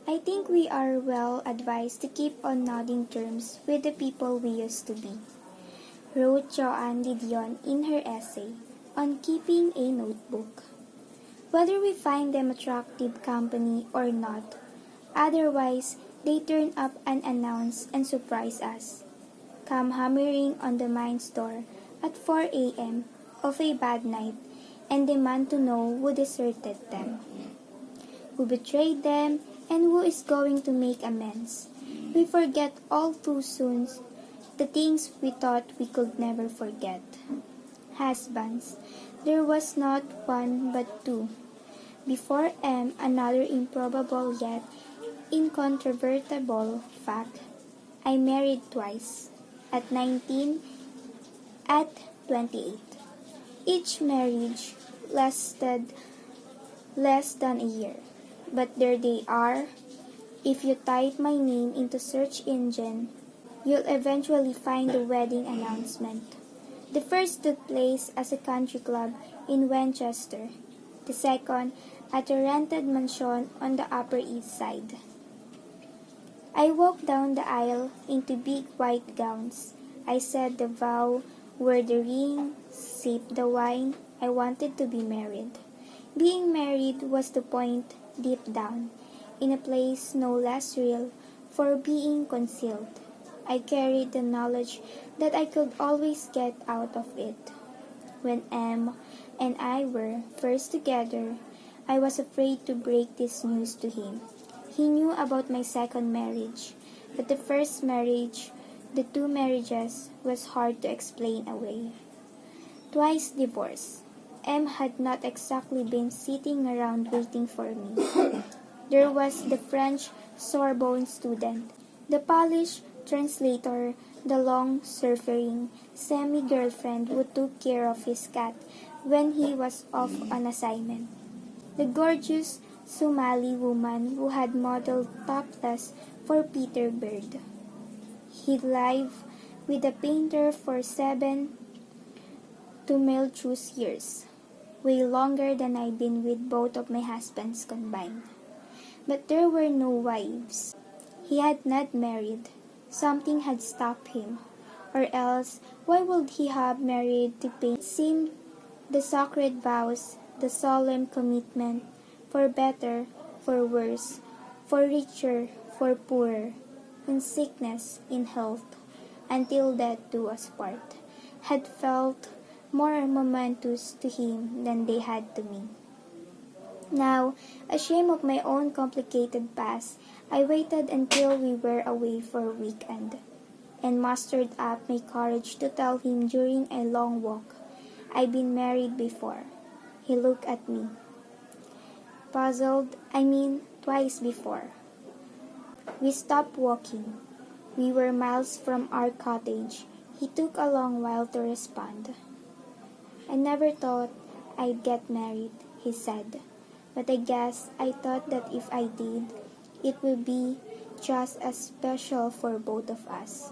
I think we are well advised to keep on nodding terms with the people we used to be, wrote Joanne Didion in her essay on keeping a notebook. Whether we find them attractive company or not, otherwise they turn up unannounced and surprise us, come hammering on the mind's door at 4 a.m. of a bad night and demand to know who deserted them, who betrayed them, and who is going to make amends. We forget all too soon the things we thought we could never forget. Husbands, there was not one but two. Before M, another improbable yet incontrovertible fact, I married twice, at 19, at 28. Each marriage lasted less than a year, but there they are. If you type my name into search engine, you'll eventually find the wedding announcement. The first took place as a country club in Winchester, the second at a rented mansion on the Upper East Side. I walked down the aisle into big white gowns. I said the vow, wore the ring, sipped the wine. I wanted to be married. Being married was the point deep down, in a place no less real for being concealed. I carried the knowledge that I could always get out of it. When M and I were first together, I was afraid to break this news to him. He knew about my second marriage, but the first marriage, the two marriages, was hard to explain away. Twice divorced. M had not exactly been sitting around waiting for me. There was the French Sorbonne student, the Polish translator, the long-suffering semi-girlfriend who took care of his cat when he was off on assignment, the gorgeous Somali woman who had modeled topless for Peter Bird. He lived with a painter for 7 tumultuous years, way longer than I'd been with both of my husbands combined. But there were no wives. He had not married. Something had stopped him. Or else, why would he have married to paint? It seemed the sacred vows, the solemn commitment, for better, for worse, for richer, for poorer, in sickness, in health, until death do us part, had felt more momentous to him than they had to me. Now, ashamed of my own complicated past, I waited until we were away for a weekend, and mustered up my courage to tell him during a long walk, I'd been married before. He looked at me, puzzled. Twice before. We stopped walking. We were miles from our cottage. He took a long while to respond. I never thought I'd get married, he said. But I guess I thought that if I did, it would be just as special for both of us.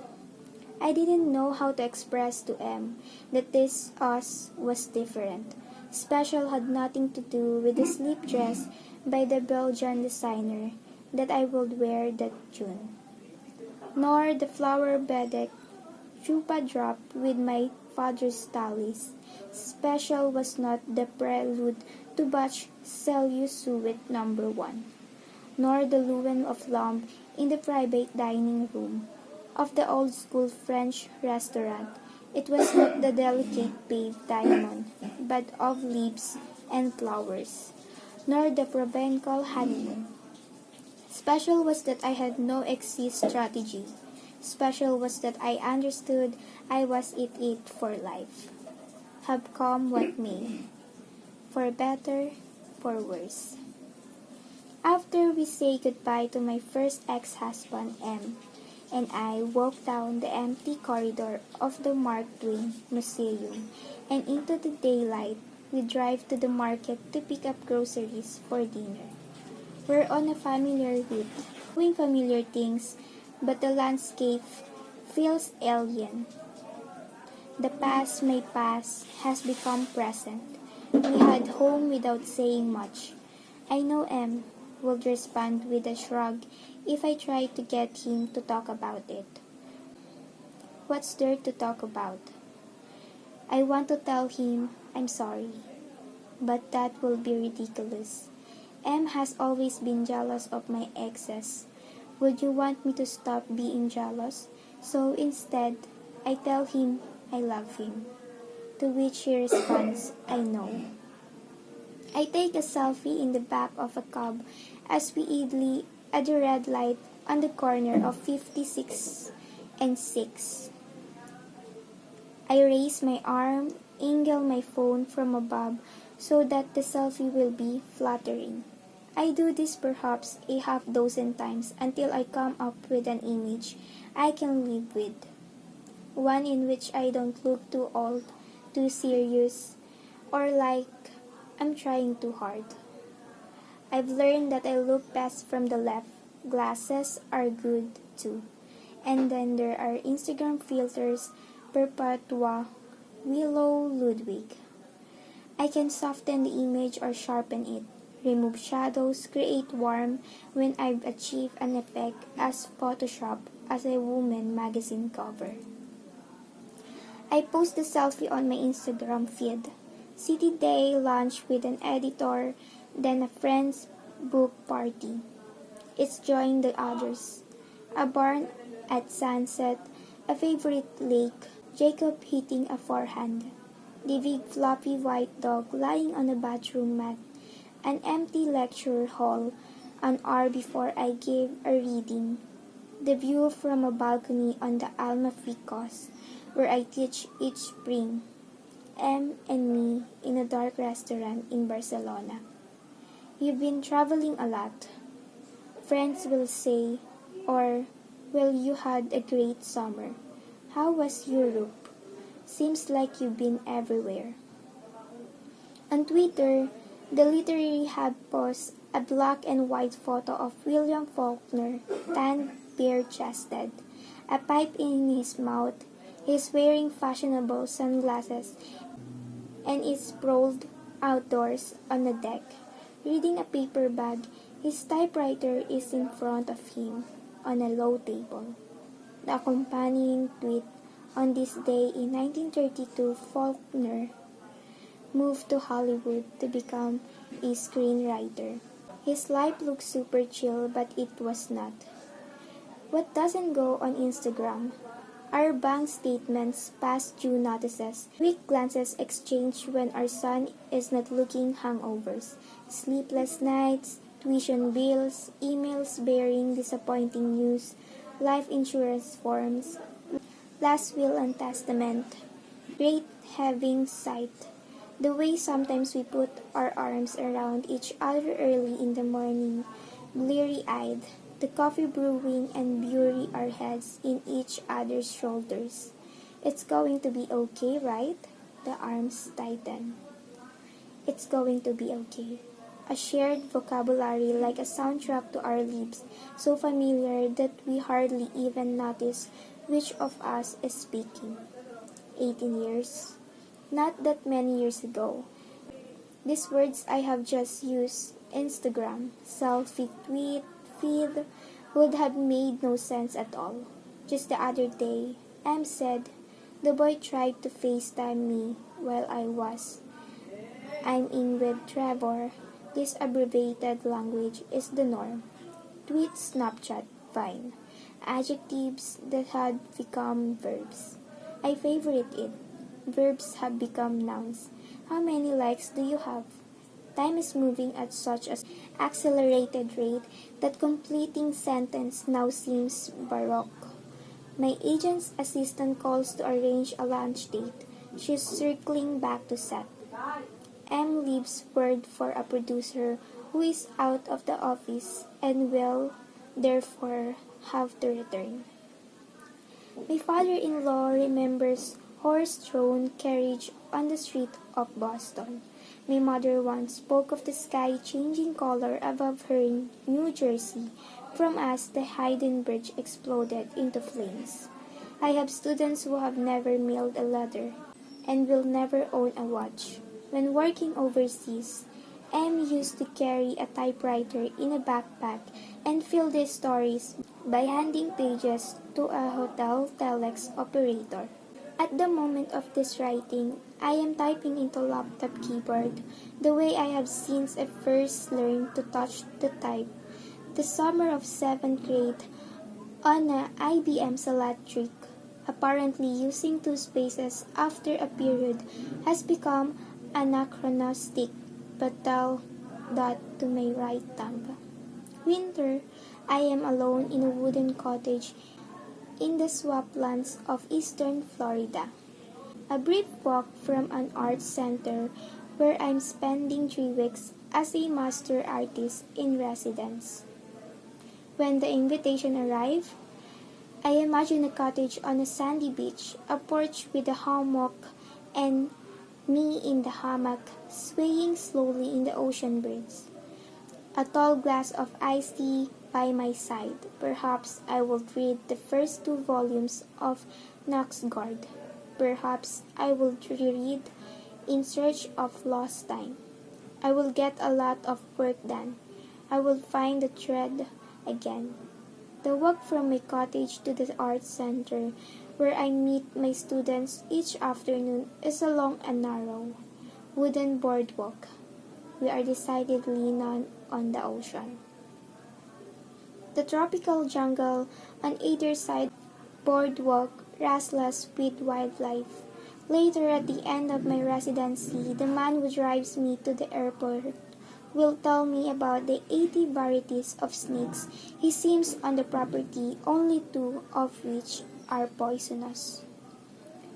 I didn't know how to express to M that this us was different. Special had nothing to do with the sleep dress by the Belgian designer that I would wear that June, nor the flower-beaded chupa drop with my father's tallies. Special was not the prelude to Bach Cellius Suite No. 1, nor the lumen of lamp in the private dining room of the old-school French restaurant. It was not the delicate paved diamond, but of leaves and flowers, nor the Provencal honeymoon. Special was that I had no exit strategy. Special was that I understood I was it for life. Have come what may, for better, for worse. After we say goodbye to my first ex-husband M, and I walk down the empty corridor of the Mark Twain Museum and into the daylight, we drive to the market to pick up groceries for dinner. We're on a familiar route, doing familiar things, but the landscape feels alien. The past, my past, has become present. We had home without saying much. I know M. would respond with a shrug if I tried to get him to talk about it. What's there to talk about? I want to tell him I'm sorry, but that will be ridiculous. M has always been jealous of my exes. Would you want me to stop being jealous? So instead, I tell him I love him. To which he responds, I know. I take a selfie in the back of a cab as we idly at the red light on the corner of 56 and 6. I raise my arm, angle my phone from above so that the selfie will be flattering. I do this perhaps a half dozen times until I come up with an image I can live with. One in which I don't look too old, too serious, or like I'm trying too hard. I've learned that I look best from the left. Glasses are good too. And then there are Instagram filters, Perpetua, Willow Ludwig. I can soften the image or sharpen it, remove shadows, create warmth when I've achieved an effect as Photoshop as a woman magazine cover. I post the selfie on my Instagram feed. City day, lunch with an editor, then a friend's book party. It's join the others. A barn at sunset, a favorite lake, Jacob hitting a forehand, the big fluffy white dog lying on a bathroom mat, an empty lecture hall an hour before I gave a reading, the view from a balcony on the Alma Ficos, where I teach each spring, M and me in a dark restaurant in Barcelona. You've been traveling a lot, friends will say, or, well, you had a great summer. How was Europe? Seems like you've been everywhere. On Twitter, the literary hub posts a black and white photo of William Faulkner, tan, bare-chested, a pipe in his mouth. He's wearing fashionable sunglasses and is sprawled outdoors on the deck, reading a paper bag. His typewriter is in front of him on a low table. The accompanying tweet: on this day in 1932, Faulkner moved to Hollywood to become a screenwriter. His life looked super chill, but it was not. What doesn't go on Instagram? Our bank statements, past due notices, quick glances exchanged when our son is not looking hangovers, sleepless nights, tuition bills, emails bearing disappointing news, life insurance forms, last will and testament, great having sight. The way sometimes we put our arms around each other early in the morning, bleary-eyed, the coffee brewing and bury our heads in each other's shoulders. It's going to be okay, right? The arms tighten. It's going to be okay. A shared vocabulary like a soundtrack to our lips, so familiar that we hardly even notice which of us is speaking. 18 years. Not that many years ago. These words I have just used, Instagram, selfie, tweet, feed, would have made no sense at all. Just the other day, M said, the boy tried to FaceTime me while I'm in with Trevor. This abbreviated language is the norm. Tweet, Snapchat, fine. Adjectives that had become verbs. I favorite it. Verbs have become nouns. How many likes do you have? Time is moving at such an accelerated rate that completing sentence now seems baroque. My agent's assistant calls to arrange a lunch date. She's circling back to set. M leaves word for a producer who is out of the office and will, therefore, have to return. My father-in-law remembers horse-drawn carriage on the street of Boston. My mother once spoke of the sky changing color above her in New Jersey from as the Hayden Bridge exploded into flames. I have students who have never mailed a letter and will never own a watch. When working overseas, M used to carry a typewriter in a backpack and fill the stories by handing pages to a hotel telex operator. At the moment of this writing, I am typing into laptop keyboard the way I have since I first learned to touch the type. The summer of 7th grade on a IBM Selectric, apparently using two spaces after a period has become anachronistic, but tell that to my right thumb. Winter, I am alone in a wooden cottage in the swamplands of eastern Florida. A brief walk from an art center where I'm spending 3 weeks as a master artist in residence. When the invitation arrived, I imagine a cottage on a sandy beach, a porch with a hammock, and me in the hammock, swaying slowly in the ocean breeze. A tall glass of iced tea by my side. Perhaps I will read the first 2 volumes of Knoxguard. Perhaps I will reread In Search of Lost Time. I will get a lot of work done. I will find the thread again. The walk from my cottage to the art center, where I meet my students each afternoon, is a long and narrow wooden boardwalk. We are decidedly not on the ocean. The tropical jungle on either side boardwalk restless with wildlife. Later, at the end of my residency, the man who drives me to the airport will tell me about the 80 varieties of snakes he sees on the property, only 2 of which are poisonous.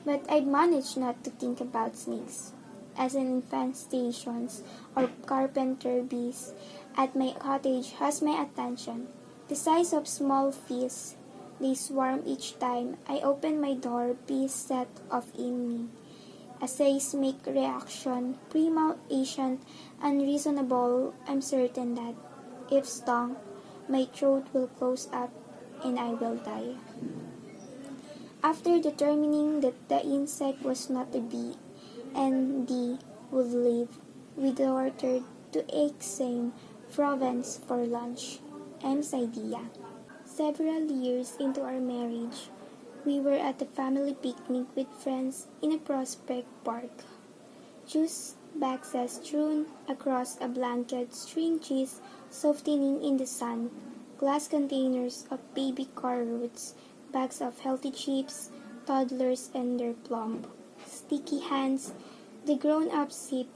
But I manage not to think about snakes as an infestations or carpenter bees at my cottage has my attention. The size of small fees, they swarm each time I open my door, bees set off in me. A seismic reaction, primal, ancient, unreasonable. I'm certain that, if stung, my throat will close up and I will die. After determining that the insect was not a bee and D would live, we resorted to Aix-en-Provence for lunch. M's idea. Several years into our marriage, we were at a family picnic with friends in a prospect park. Juice boxes strewn across a blanket, string cheese softening in the sun, glass containers of baby carrots, bags of healthy chips, toddlers and their plump, sticky hands. The grown-ups sip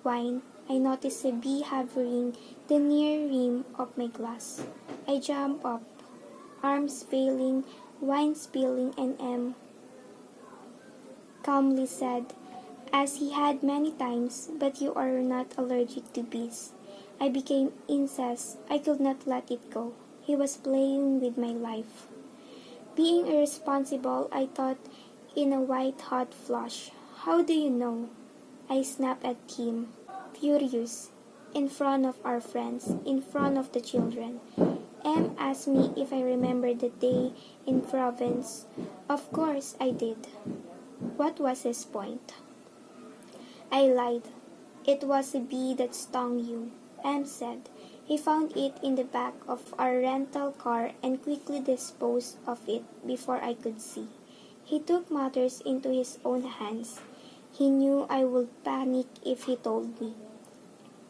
wine. I notice a bee hovering the near rim of my glass. I jump up, arms failing, wine spilling, and M calmly said, as he had many times, "But you are not allergic to bees." I became incensed. I could not let it go. He was playing with my life. Being irresponsible, I thought in a white-hot flush. "How do you know?" I snapped at him, furious, in front of our friends, in front of the children. M asked me if I remembered the day in Provence. Of course I did. What was his point? I lied. "It was a bee that stung you," M said. "He found it in the back of our rental car and quickly disposed of it before I could see. He took matters into his own hands. He knew I would panic if he told me."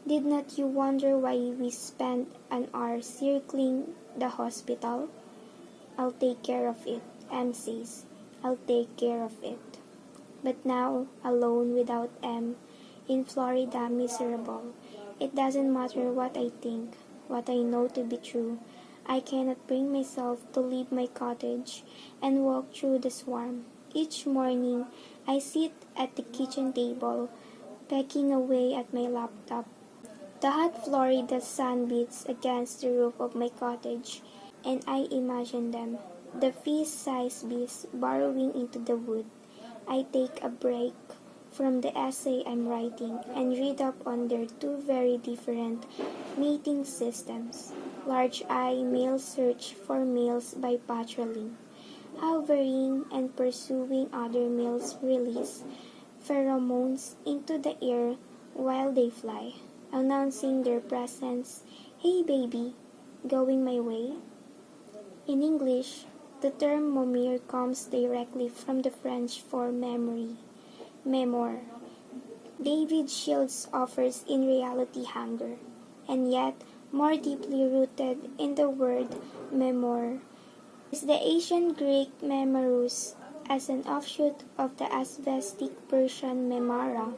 Did not you wonder why we spent an hour circling the hospital? "I'll take care of it," M says. "I'll take care of it." But now, alone without M, in Florida, miserable, it doesn't matter what I think, what I know to be true. I cannot bring myself to leave my cottage and walk through the swarm. Each morning, I sit at the kitchen table, pecking away at my laptop. The hot Florida sun beats against the roof of my cottage, and I imagine them, the fist-sized bees burrowing into the wood. I take a break from the essay I'm writing and read up on their 2 very different mating systems. Large eye males search for males by patrolling, hovering and pursuing other males release pheromones into the air while they fly. announcing their presence. Hey baby, going my way? In English, the term momir comes directly from the French for memory, mémoire. David Shields offers in reality hunger, and yet more deeply rooted in the word mémoire is the ancient Greek memarus as an offshoot of the Asvestic Persian memara,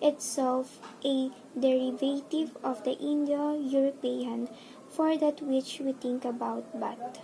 itself a derivative of the Indo-European for that which we think about but.